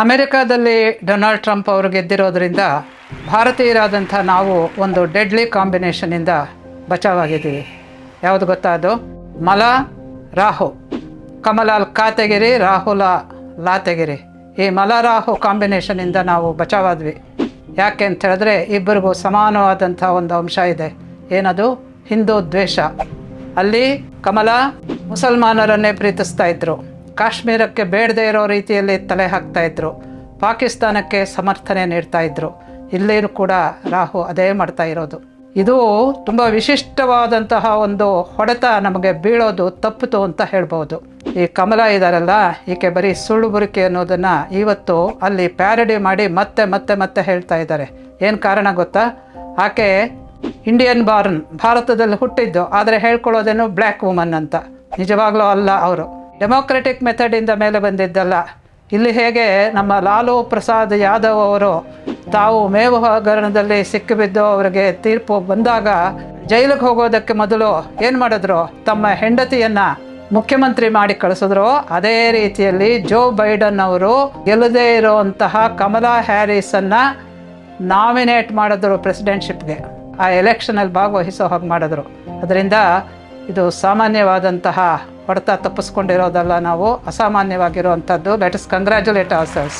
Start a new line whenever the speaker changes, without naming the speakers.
ಅಮೆರಿಕಾದಲ್ಲಿ Donald Trump ಅವರು ಗೆದ್ದಿರೋದ್ರಿಂದ ಭಾರತೀಯರಾದಂಥ ನಾವು ಒಂದು ಡೆಡ್ಲಿ ಕಾಂಬಿನೇಷನಿಂದ ಬಚಾವಾಗಿದ್ದೀವಿ. ಯಾವುದು ಗೊತ್ತಾ? ಅದು ಮಲ ರಾಹು. ಕಮಲಾಲ್ ಕಾತೆಗಿರಿ, ರಾಹುಲ ಲಾತೆಗಿರಿ. ಈ ಮಲ ರಾಹು ಕಾಂಬಿನೇಷನಿಂದ ನಾವು ಬಚಾವಾದ್ವಿ. ಯಾಕೆ ಅಂತ ಹೇಳಿದ್ರೆ ಇಬ್ಬರಿಗೂ ಸಮಾನವಾದಂಥ ಒಂದು ಅಂಶ ಇದೆ. ಏನದು? ಹಿಂದೂ ದ್ವೇಷ. ಅಲ್ಲಿ ಕಮಲ ಮುಸಲ್ಮಾನರನ್ನೇ ಪ್ರೀತಿಸ್ತಾ ಇದ್ರು, ಕಾಶ್ಮೀರಕ್ಕೆ ಬೇಡದೇ ಇರೋ ರೀತಿಯಲ್ಲಿ ತಲೆ ಹಾಕ್ತಾ ಇದ್ರು, ಪಾಕಿಸ್ತಾನಕ್ಕೆ ಸಮರ್ಥನೆ ನೀಡ್ತಾ ಇದ್ರು. ಇಲ್ಲಿಯೂ ಕೂಡ ರಾಹು ಅದೇ ಮಾಡ್ತಾ ಇರೋದು. ಇದು ತುಂಬ ವಿಶಿಷ್ಟವಾದಂತಹ ಒಂದು ಹೊಡೆತ ನಮಗೆ ಬೀಳೋದು ತಪ್ಪಿತು ಅಂತ ಹೇಳ್ಬೋದು. ಈ ಕಮಲ ಇದ್ದಾರಲ್ಲ, ಈಕೆ ಬರೀ ಸುಳ್ಳು ಬುರಿಕೆ ಅನ್ನೋದನ್ನು ಇವತ್ತು ಅಲ್ಲಿ ಪ್ಯಾರಡಿ ಮಾಡಿ ಮತ್ತೆ ಮತ್ತೆ ಮತ್ತೆ ಹೇಳ್ತಾ ಇದ್ದಾರೆ. ಏನು ಕಾರಣ ಗೊತ್ತಾ? ಆಕೆ ಇಂಡಿಯನ್ ಬಾರ್ನ್, ಭಾರತದಲ್ಲಿ ಹುಟ್ಟಿದ್ದು, ಆದರೆ ಹೇಳ್ಕೊಳ್ಳೋದೇನು ಬ್ಲ್ಯಾಕ್ ವುಮನ್ ಅಂತ. ನಿಜವಾಗ್ಲೂ ಅಲ್ಲ. ಅವರು ಡೆಮೋಕ್ರೆಟಿಕ್ ಮೆಥಡಿಂದ ಮೇಲೆ ಬಂದಿದ್ದಲ್ಲ. ಇಲ್ಲಿ ಹೇಗೆ ನಮ್ಮ ಲಾಲೂ ಪ್ರಸಾದ್ ಯಾದವ್ ಅವರು ತಾವು ಮೇವು ಹಗರಣದಲ್ಲಿ ಸಿಕ್ಕಿಬಿದ್ದು ಅವರಿಗೆ ತೀರ್ಪು ಬಂದಾಗ ಜೈಲಿಗೆ ಹೋಗೋದಕ್ಕೆ ಮೊದಲು ಏನು ಮಾಡಿದ್ರು? ತಮ್ಮ ಹೆಂಡತಿಯನ್ನು ಮುಖ್ಯಮಂತ್ರಿ ಮಾಡಿ ಕಳಿಸಿದ್ರು. ಅದೇ ರೀತಿಯಲ್ಲಿ ಜೋ ಬೈಡನ್ ಅವರು ಗೆಲ್ಲದೇ ಇರುವಂತಹ ಕಮಲಾ ಹ್ಯಾರಿಸನ್ನು ನಾಮಿನೇಟ್ ಮಾಡಿದ್ರು ಪ್ರೆಸಿಡೆಂಟ್ಶಿಪ್ಗೆ. ಆ ಎಲೆಕ್ಷನಲ್ಲಿ ಭಾಗವಹಿಸೋ ಹಾಗೆ ಮಾಡಿದ್ರು. ಅದರಿಂದ ಇದು ಸಾಮಾನ್ಯವಾದಂತಹ ಹೊಡೆತ ತಪ್ಪಿಸ್ಕೊಂಡಿರೋದಲ್ಲ, ನಾವು ಅಸಾಮಾನ್ಯವಾಗಿರುವಂಥದ್ದು. Let us congratulate ಅವರ್ಸೆಲ್ಸ್.